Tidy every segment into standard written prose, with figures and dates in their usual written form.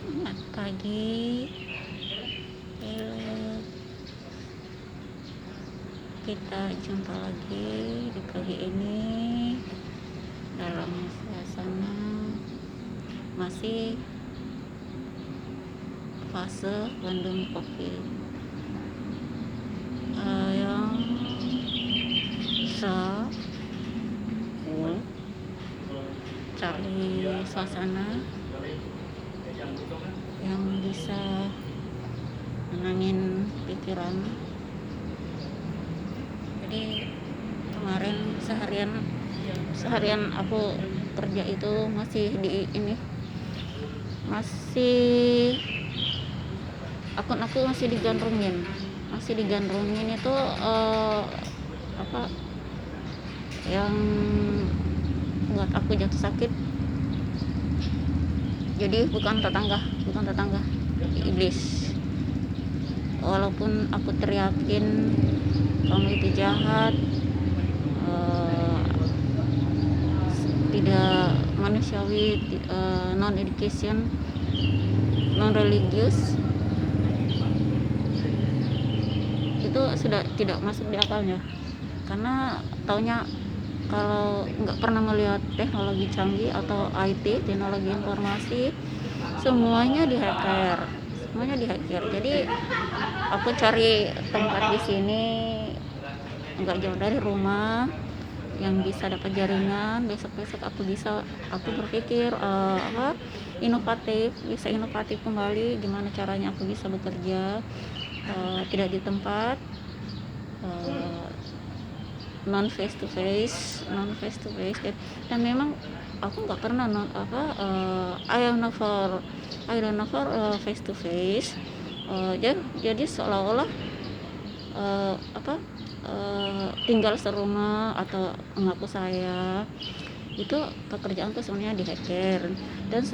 Selamat pagi. Yuk, kita jumpa lagi di pagi ini dalam suasana masih fase pandemi COVID yang cool, cari suasana yang bisa menangin pikiran. Jadi kemarin seharian aku kerja itu masih akun aku masih digandrungin itu apa yang buat aku jatuh sakit. Jadi bukan tetangga, iblis. Walaupun aku teriakin kamu itu jahat, tidak manusiawi, non education, non religius, itu sudah tidak masuk di akalnya, karena taunya kalau nggak pernah melihat teknologi canggih atau IT, teknologi informasi, semuanya dihacker. Jadi aku cari tempat di sini nggak jauh dari rumah yang bisa dapat jaringan. Besok aku berpikir inovatif kembali, gimana caranya aku bisa bekerja tidak di tempat, non face to face. Dan memang aku nggak pernah I don't never face to face. Jadi seolah-olah tinggal serumah atau mengaku saya itu pekerjaanku sebenarnya di hacker. Dan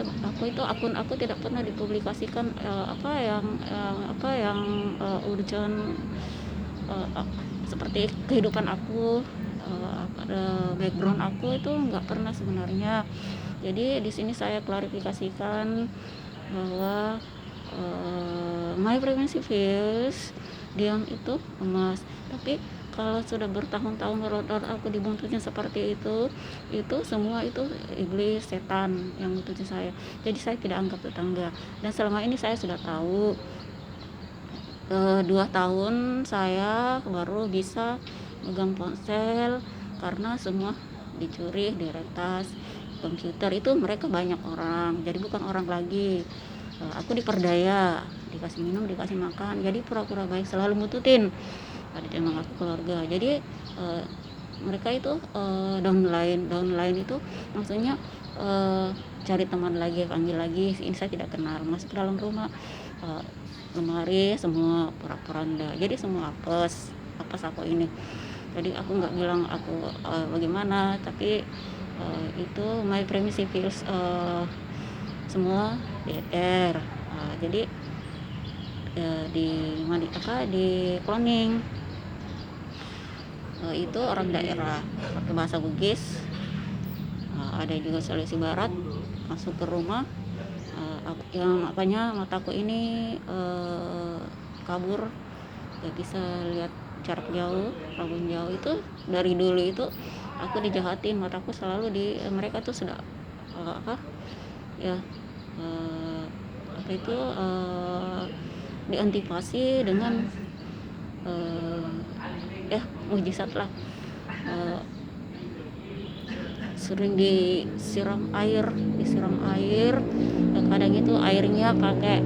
akun aku tidak pernah dipublikasikan yang urgent, seperti kehidupan aku, background aku itu nggak pernah sebenarnya. Jadi di sini saya klarifikasikan bahwa my privacy feels diam itu emas. Tapi kalau sudah bertahun-tahun aku dibuntutin seperti itu semua itu iblis, setan yang buntutin saya. Jadi saya tidak anggap tetangga. Dan selama ini saya sudah tahu, 2 tahun saya baru bisa megang ponsel karena semua dicuri, diretas. Komputer itu mereka banyak orang, jadi bukan orang lagi. Aku diperdaya, dikasih minum, dikasih makan, jadi pura-pura baik, selalu mututin. Ada emang aku keluarga. Jadi mereka itu downline itu maksudnya cari teman lagi, panggil lagi. Ini saya tidak kenal, masuk ke dalam rumah, lemari semua porak-poranda, jadi semua apes aku ini. Jadi aku nggak bilang aku bagaimana, tapi itu my privacy feels semua DR. Jadi di cloning, itu orang daerah pakai bahasa Bugis, ada juga Sulawesi Barat masuk ke rumah. Yang mataku ini kabur, gak bisa lihat jarak jauh, kabun jauh. Itu dari dulu itu aku dijahatin, mataku selalu mereka tuh sudah diantisipasi dengan mujizat lah. Sering disiram air, kadang itu airnya pakai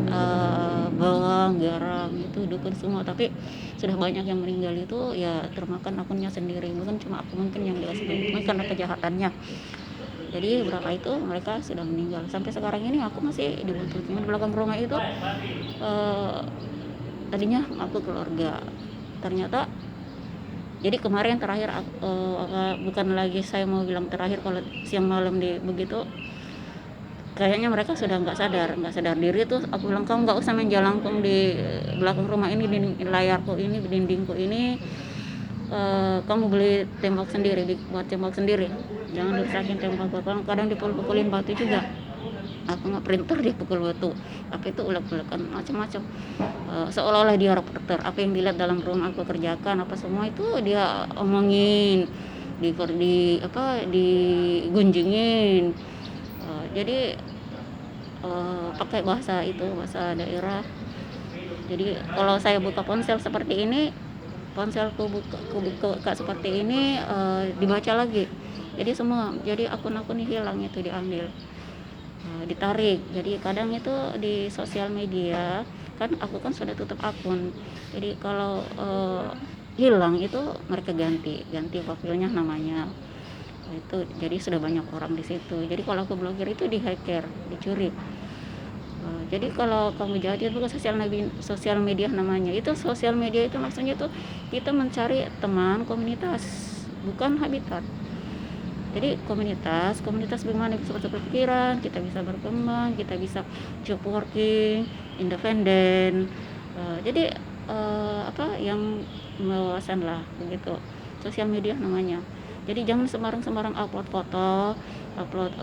bawang, garam, itu dukun semua. Tapi sudah banyak yang meninggal itu ya termakan akunnya sendiri, bukan cuma aku mungkin yang mungkin karena kejahatannya. Jadi berapa itu mereka sudah meninggal. Sampai sekarang ini aku masih dibuntutin. Di belakang rumah itu tadinya aku keluarga, ternyata. Jadi kemarin terakhir bukan lagi saya mau bilang terakhir, kalau siang malam begitu kayaknya mereka sudah nggak sadar diri tuh. Aku bilang, kamu nggak usah main jalangkung di belakang rumah ini, di layarku ini, di dindingku ini. Kamu beli tembok sendiri, buat tembok sendiri, jangan dirusakin tembok. Kadang dipukul-pukulin batu juga. aku nge-printer dia pukul batu, apa itu ulek-ulekan macam-macam. Seolah-olah dia reporter, apa yang dilihat dalam ruang aku kerjakan apa semua itu dia omongin, di apa digunjingin. Jadi pakai bahasa itu, bahasa daerah. Jadi kalau saya buka ponsel seperti ini, ponselku buka seperti ini, dibaca lagi. Jadi semua, jadi akun-akun hilang itu diambil, ditarik. Jadi kadang itu di sosial media kan aku kan sudah tutup akun. Jadi kalau hilang itu mereka ganti profilnya namanya. Itu jadi sudah banyak orang di situ. Jadi kalau aku blokir itu di-hacker, dicuri. Jadi kalau kamu jahat itu bukan sosial media namanya. Itu sosial media itu maksudnya tuh kita mencari teman, komunitas, bukan habitat. Jadi komunitas bagaimana bisa bertukar pikiran, kita bisa berkembang, kita bisa job working, independen. Jadi apa yang mewawasan lah begitu. Sosial media namanya. Jadi jangan sembarang upload foto, upload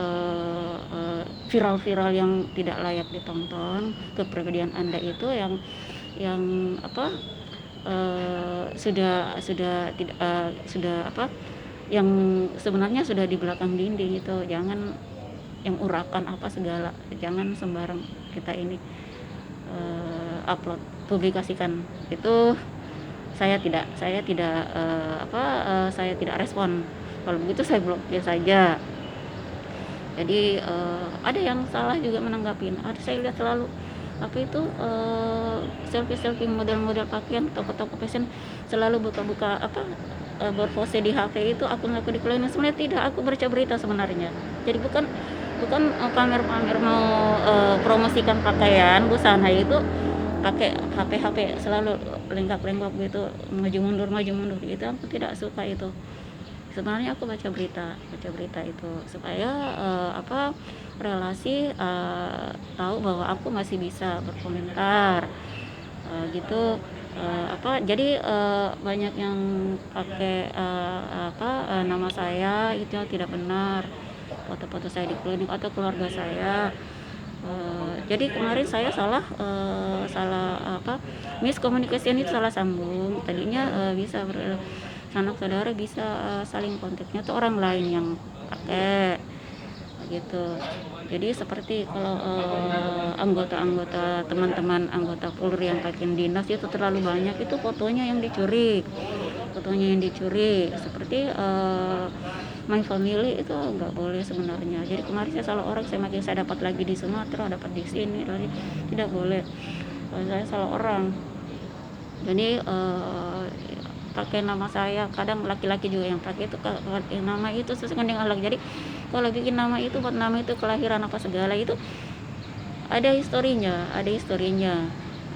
viral-viral yang tidak layak ditonton. Kepribadian Anda itu yang apa sudah tidak sudah apa yang sebenarnya sudah di belakang dinding itu. Jangan yang urakan apa segala, jangan sembarang kita ini upload, publikasikan. Itu saya tidak saya tidak respon. Kalau begitu saya blokir saja. Jadi ada yang salah juga menanggapin. Saya lihat selalu apa itu selfie model-model pakaian, toko-toko fashion selalu buka-buka apa berpose di HP itu akun-akun di sebenarnya tidak, aku baca berita sebenarnya. Jadi bukan pamer-pamer mau promosikan pakaian busana itu pakai HP selalu lenggak-lenggok gitu, maju mundur gitu. Aku tidak suka itu. Sebenarnya aku baca berita itu supaya relasi tahu bahwa aku masih bisa berkomentar gitu. Jadi banyak yang pakai nama saya itu tidak benar, foto-foto saya di klinik atau keluarga saya. Jadi kemarin saya salah miscommunication itu salah sambung. Tadinya bisa sanak saudara bisa saling kontaknya tuh orang lain yang pakai gitu. Jadi seperti kalau teman-teman anggota Polri yang pakai dinas itu terlalu banyak, itu fotonya yang dicuri. Seperti my family itu nggak boleh sebenarnya. Jadi kemarin saya salah orang, saya dapat lagi di Sumatera, dapat di sini lagi, tidak boleh. Saya salah orang. Jadi pakai nama saya, kadang laki-laki juga yang pakai itu nama itu sesuai dengan akhlak. Jadi kalau bikin nama itu buat nama itu kelahiran apa segala itu ada historinya,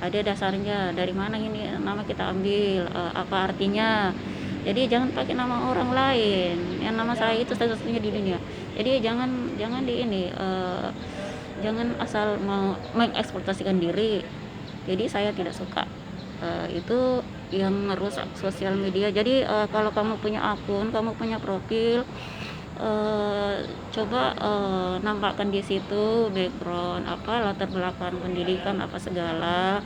ada dasarnya, dari mana ini nama kita ambil, apa artinya. Jadi jangan pakai nama orang lain, yang nama saya itu satu-satunya di dunia. Jadi jangan jangan asal mau mengeksploitasikan diri. Jadi saya tidak suka itu yang merusak sosial media. Jadi kalau kamu punya akun, kamu punya profil, coba nampakkan di situ background apa, latar belakang pendidikan apa segala,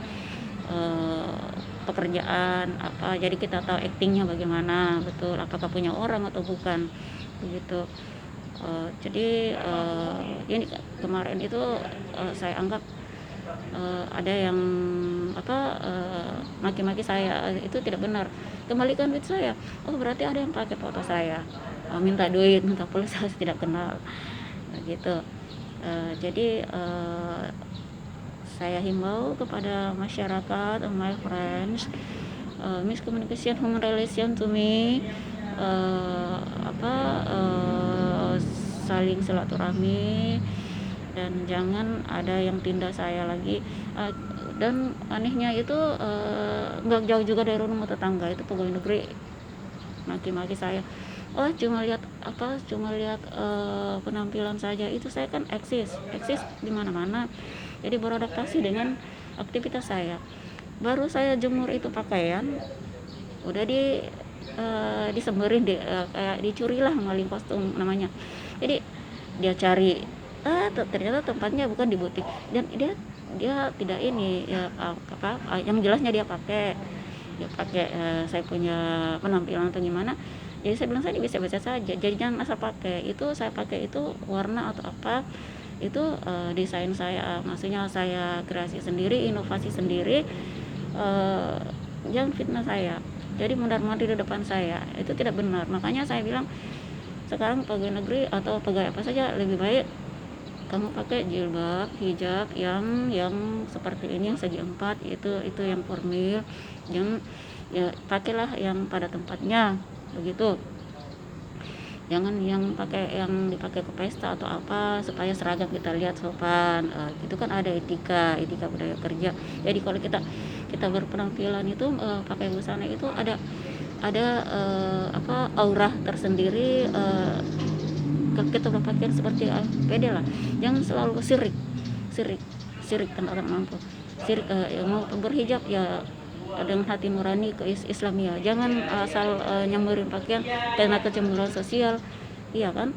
pekerjaan apa, jadi kita tahu aktingnya bagaimana, betul apakah punya orang atau bukan begitu. Jadi ini kemarin itu saya anggap ada yang maki-maki saya, itu tidak benar. Kembalikan duit saya. Oh berarti ada yang pakai foto saya, minta duit, minta pulsa, saya tidak kenal gitu. Jadi saya himbau kepada masyarakat, my friends, miscommunication human relation to me, saling silaturahmi, dan jangan ada yang tindak saya lagi. Dan anehnya itu nggak jauh juga dari rumah tetangga, itu pegawai negeri maki-maki saya. Cuma lihat penampilan saja, itu saya kan eksis di mana-mana. Jadi beradaptasi dengan aktivitas saya. Baru saya jemur itu pakaian, udah disemberin, kayak dicuri lah, maling kostum namanya. Jadi dia cari ternyata tempatnya bukan di butik, dan dia tidak ini ya, yang jelasnya dia pakai saya punya penampilan atau gimana. Jadi saya bilang, saya biasa-biasa saja, jadi jangan asal pakai. Itu saya pakai itu warna atau apa itu desain saya, maksudnya saya kreasi sendiri, inovasi sendiri. eh, Jangan fitnah saya, jadi mundar-mandir di depan saya, itu tidak benar. Makanya saya bilang, sekarang pegawai negeri atau pegawai apa saja, lebih baik kamu pakai jilbab, hijab yang seperti ini, yang segi empat, itu yang formal. Yang ya pakailah yang pada tempatnya begitu, jangan yang dipakai ke pesta atau apa supaya seragam kita lihat sopan. Itu kan ada etika budaya kerja. Jadi kalau kita berpenampilan itu pakai busana itu ada aura tersendiri. Kita berpakaian seperti pede lah, jangan selalu sirik sirik tanpa mampu sirik. Mau berhijab ya dengan hati nurani ke Islamia, jangan asal nyamperin pakaian karena kecemburuan sosial, iya kan.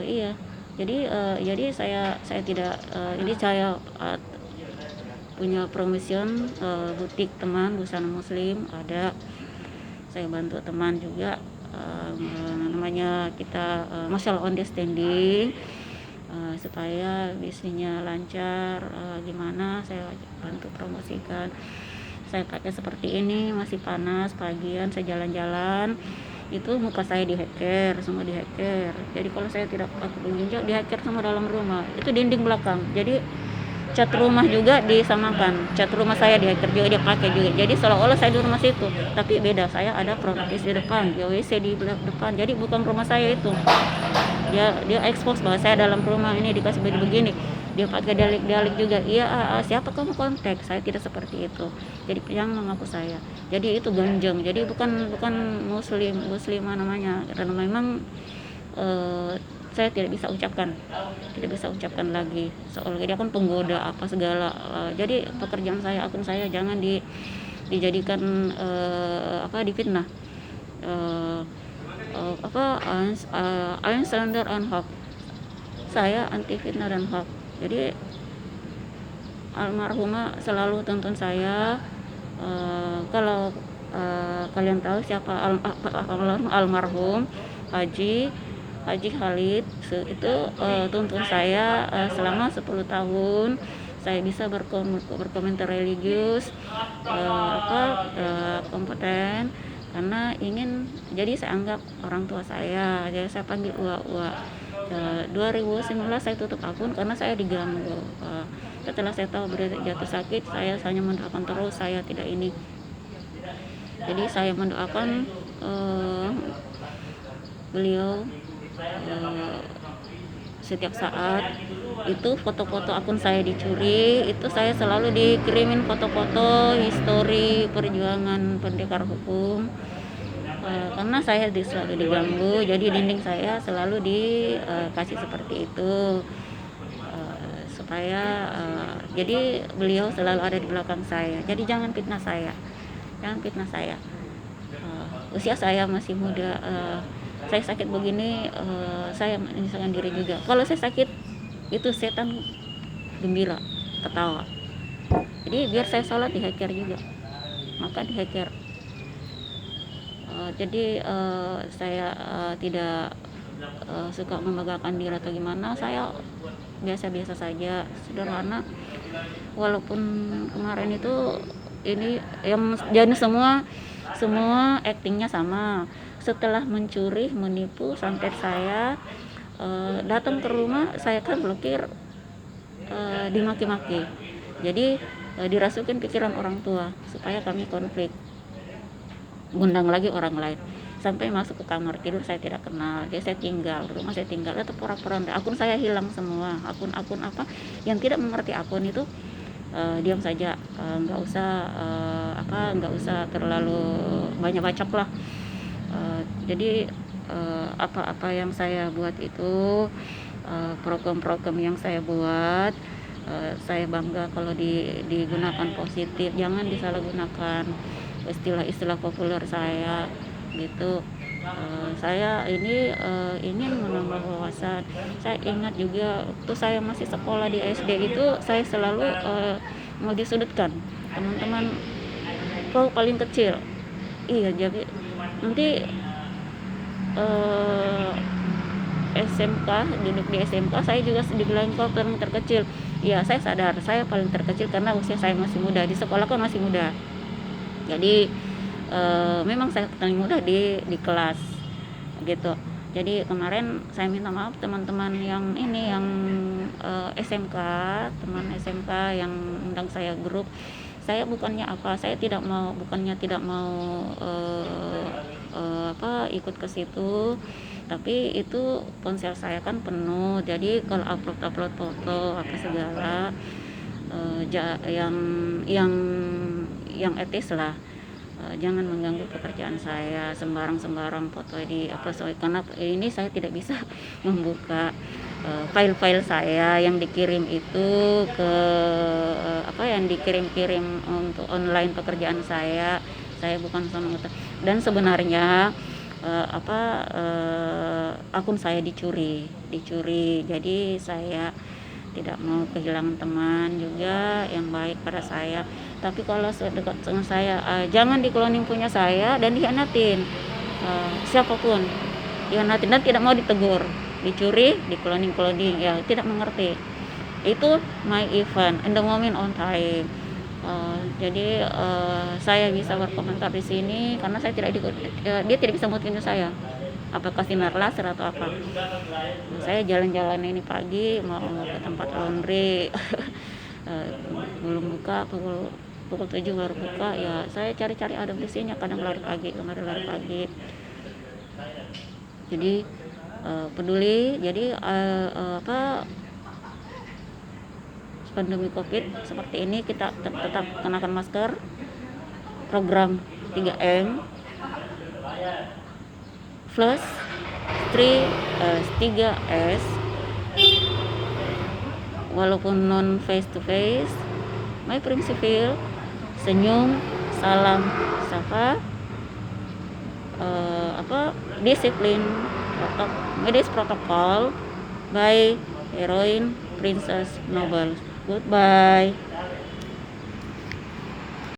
Iya, jadi saya tidak ini saya punya promotion butik teman busana muslim ada. Saya bantu teman juga, namanya kita masalah understanding, supaya bisnisnya lancar. Gimana saya bantu promosikan. Saya pakai seperti ini, masih panas pagian saya jalan-jalan itu muka saya dihacker, semua dihacker. Jadi kalau saya tidak pakai penunjuk dihacker semua dalam rumah, itu dinding belakang. Jadi cat rumah juga disamakan, cat rumah saya dihacker juga, dia pakai juga. Jadi seolah-olah saya di rumah situ, tapi beda, saya ada propertis di depan, di WC di depan, jadi bukan rumah saya itu. Dia expose bahwa saya dalam rumah ini dikasih baju begini, dia pakai dalik juga. Iya, siapa kamu kontak, saya tidak seperti itu. Jadi yang mengaku saya, jadi itu ganjeng, jadi bukan muslimah namanya, karena memang saya tidak bisa ucapkan lagi, soalnya dia kan penggoda apa segala. Jadi pekerjaan saya, akun saya jangan dijadikan difitnah. Unslander and hoax, saya anti fitnah dan hoax. Jadi almarhumah selalu tuntun saya. Kalau kalian tahu siapa almarhum Haji Khalid, itu tuntun saya selama 10 tahun. Saya bisa berkomentar religius, kompeten, karena ingin, jadi saya anggap orang tua saya, jadi saya panggil Ua. 2019 saya tutup akun karena saya diganggu. Setelah saya tahu berita jatuh sakit, saya hanya mendoakan terus, saya tidak ini. Jadi saya mendoakan beliau setiap saat. Itu foto-foto akun saya dicuri, itu saya selalu dikirimin foto-foto histori perjuangan pendekar hukum. Karena saya selalu diganggu, jadi dinding saya selalu dikasih seperti itu, supaya jadi beliau selalu ada di belakang saya. Jadi jangan fitnah saya. Usia saya masih muda, saya sakit begini, saya menyusahkan diri juga. Kalau saya sakit itu setan gembira, ketawa. Jadi biar saya sholat dihacker juga, maka dihacker. Jadi saya tidak suka membanggakan diri atau gimana. Saya biasa-biasa saja, sederhana. Walaupun kemarin itu ini yang jadi semua aktingnya sama. Setelah mencuri, menipu, santet saya datang ke rumah, saya kan blokir, dimaki-maki. Jadi dirasukin pikiran orang tua supaya kami konflik, ngundang lagi orang lain, sampai masuk ke kamar tidur saya tidak kenal. Jadi saya tinggal, rumah saya tinggal, itu pura-pura akun saya hilang semua. Akun apa yang tidak mengerti akun itu diam saja, nggak usah terlalu banyak bacok lah. Jadi apa yang saya buat itu, program-program yang saya buat, saya bangga kalau digunakan positif, jangan disalahgunakan istilah-istilah populer saya gitu. Saya ini ingin menambah wawasan. Saya ingat juga waktu saya masih sekolah di SD itu saya selalu mau disudutkan teman-teman, kau paling kecil. Iya, jadi nanti eh, SMK, duduk di SMK saya juga dibilang kau paling terkecil. Iya, saya sadar saya paling terkecil karena usia saya masih muda, di sekolah kan masih muda. Jadi memang saya paling muda di kelas gitu. Jadi kemarin saya minta maaf teman-teman yang ini yang SMK, teman SMK yang undang saya grup. Saya bukannya apa, saya tidak mau, bukannya tidak mau ikut ke situ, tapi itu ponsel saya kan penuh, jadi kalau upload foto apa segala yang yang yang etis lah. Jangan mengganggu pekerjaan saya, sembarang foto di upload, karena ini saya tidak bisa membuka file-file saya yang dikirim itu ke yang dikirim-kirim untuk online pekerjaan saya bukan sama. Dan sebenarnya akun saya dicuri, jadi saya tidak mau kehilangan teman juga yang baik pada saya. Tapi kalau dekat dengan saya, jangan dikloning punya saya dan dikhianatin. Siapapun dikhianatin dan tidak mau ditegur, dicuri, dikloning ya tidak mengerti. Itu my event in the moment on time. Jadi saya bisa berkomentar di sini karena saya tidak dia tidak bisa mungkin saya apakah sinar laser atau apa. Saya jalan-jalan ini pagi mau ke tempat laundry. Belum buka, pukul 7 baru buka, ya saya cari-cari ada bersihnya, kadang lari pagi, kemarin lari pagi. Jadi peduli, jadi pandemi COVID seperti ini kita tetap kenakan masker, program 3M, plus 3S, walaupun non face to face, my prinsipil, senyum, salam, sapa, disiplin, medis protokol by Heroine Princess Noble. Goodbye.